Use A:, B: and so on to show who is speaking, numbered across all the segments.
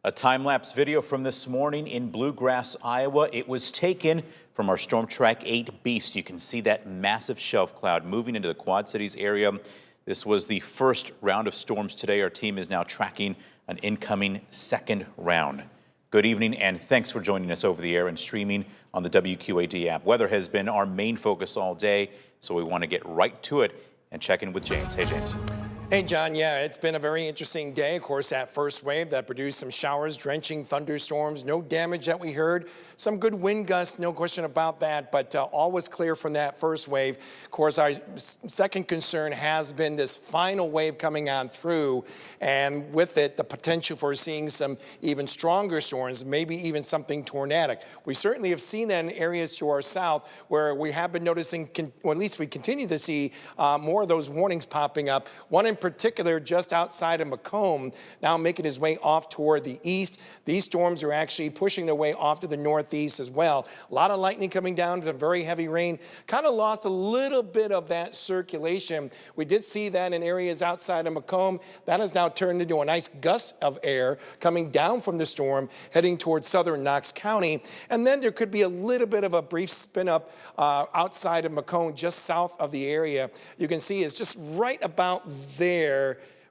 A: A time-lapse video from this morning in Bluegrass, Iowa. It was taken from our Storm Track 8 Beast. You can see that massive shelf cloud moving into the Quad Cities area. This was the first round of storms today. Our team is now tracking an incoming second round. Good evening, and thanks for joining us over the air and streaming on the WQAD app. Weather has been our main focus all day, so we want to get right to it and check in with James. Hey, James.
B: Hey, John. Yeah, it's been a very interesting day. Of course, that first wave that produced some showers, drenching thunderstorms, no damage that we heard. Some good wind gusts, no question about that, but all was clear from that first wave. Of course, our second concern has been this final wave coming on through, and with it, the potential for seeing some even stronger storms, maybe even something tornadic. We certainly have seen that in areas to our south where we have been noticing, or at least we continue to see more of those warnings popping up. One in particular just outside of Macomb, now making his way off toward the east. These storms are actually pushing their way off to the northeast as well. A lot of lightning coming down, some very heavy rain. Kind of lost a little bit of that circulation. We did see that in areas outside of Macomb. That has now turned into a nice gust of air coming down from the storm, heading towards southern Knox County. And then there could be a little bit of a brief spin up outside of Macomb, just south of the area. You can see it's just right about there.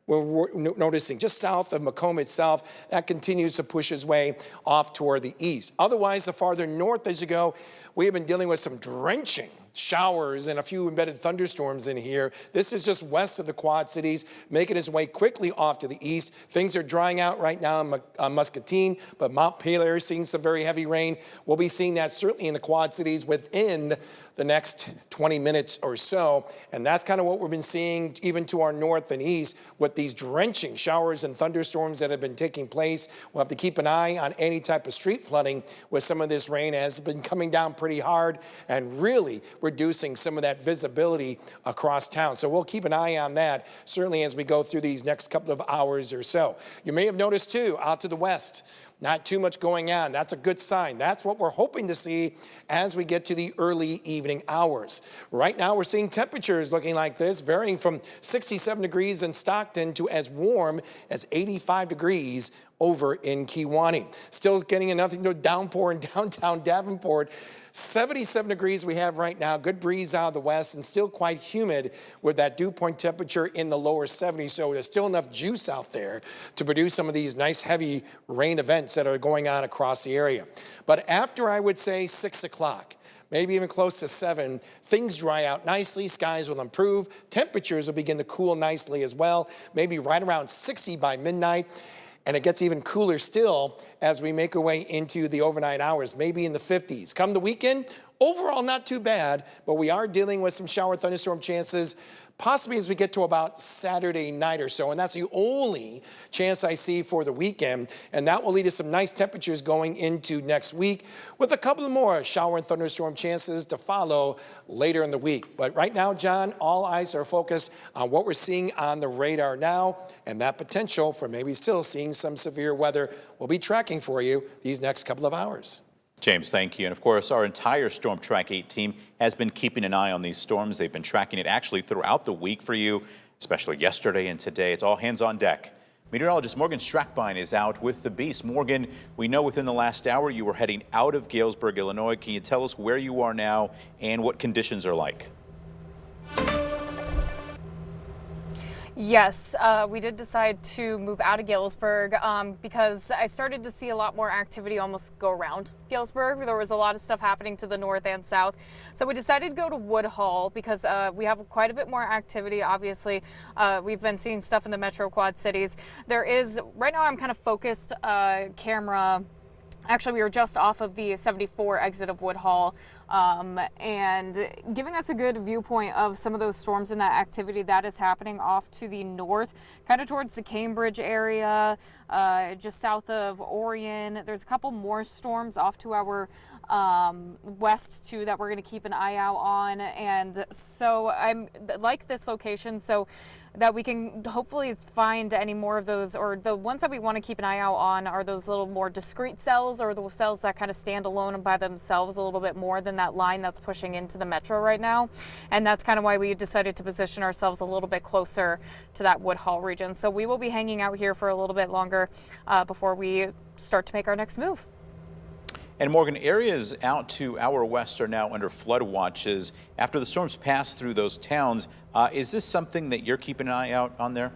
B: We're noticing just south of Macomb itself, that continues to push its way off toward the east. Otherwise, the farther north as you go, we have been dealing with some drenching showers and a few embedded thunderstorms in here. This is just west of the Quad Cities, making its way quickly off to the east. Things are drying out right now in Muscatine, but Montpelier is seeing some very heavy rain. We'll be seeing that certainly in the Quad Cities within the next 20 minutes or so. And that's kind of what we've been seeing even to our north and east with these drenching showers and thunderstorms that have been taking place. We'll have to keep an eye on any type of street flooding with some of this rain as it's been coming down pretty hard and really reducing some of that visibility across town. So we'll keep an eye on that, certainly as we go through these next couple of hours or so. You may have noticed too, out to the west, not too much going on. That's a good sign. That's what we're hoping to see as we get to the early evening hours. Right now, we're seeing temperatures looking like this, varying from 67 degrees in Stockton to as warm as 85 degrees over in Kewanee. Still getting another downpour in downtown Davenport. 77 degrees we have right now, good breeze out of the west, and still quite humid with that dew point temperature in the lower 70s. So there's still enough juice out there to produce some of these nice heavy rain events that are going on across the area. But after, I would say, 6 o'clock, maybe even close to 7, things dry out nicely, skies will improve, temperatures will begin to cool nicely as well, maybe right around 60 by midnight. And it gets even cooler still as we make our way into the overnight hours, maybe in the 50s. Come the weekend, overall not too bad, but we are dealing with some shower thunderstorm chances possibly as we get to about Saturday night or so. And that's the only chance I see for the weekend. And that will lead to some nice temperatures going into next week with a couple of more shower and thunderstorm chances to follow later in the week. But right now, John, all eyes are focused on what we're seeing on the radar now and that potential for maybe still seeing some severe weather we'll be tracking for you these next couple of hours.
A: James, thank you. And of course, our entire Storm Track 8 team has been keeping an eye on these storms. They've been tracking it actually throughout the week for you, especially yesterday and today. It's all hands on deck. Meteorologist Morgan Strackbein is out with the Beast. Morgan, we know within the last hour you were heading out of Galesburg, Illinois. Can you tell us where you are now and what conditions are like?
C: Yes, we did decide to move out of Galesburg because I started to see a lot more activity almost go around Galesburg. There was a lot of stuff happening to the north and south. So we decided to go to Woodhull because we have quite a bit more activity. Obviously, we've been seeing stuff in the Metro Quad Cities. There is, right now I'm kind of focused camera. Actually, we were just off of the 74 exit of Woodhull and giving us a good viewpoint of some of those storms and that activity that is happening off to the north, kind of towards the Cambridge area, just south of Orion. There's a couple more storms off to our west too that we're going to keep an eye out on. And so I'm like this location so that we can hopefully find any more of those, or the ones that we want to keep an eye out on are those little more discrete cells, or the cells that kind of stand alone by themselves a little bit more than that line that's pushing into the metro right now. And that's kind of why we decided to position ourselves a little bit closer to that Woodhull region. So we will be hanging out here for a little bit longer before we start to make our next move.
A: And Morgan, areas out to our west are now under flood watches after the storms pass through those towns. Is this something that you're keeping an eye out on there?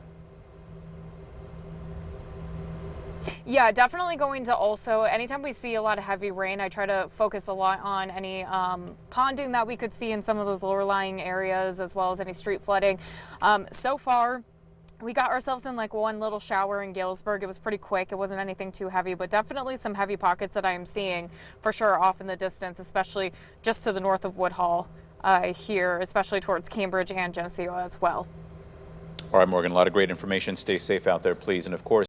C: Yeah, definitely going to also, anytime we see a lot of heavy rain, I try to focus a lot on any ponding that we could see in some of those lower lying areas, as well as any street flooding. So far, we got ourselves in like one little shower in Galesburg. It was pretty quick. It wasn't anything too heavy, but definitely some heavy pockets that I am seeing for sure off in the distance, especially just to the north of Woodhull here, especially towards Cambridge and Geneseo as well.
A: All right, Morgan, a lot of great information. Stay safe out there, please. And of course,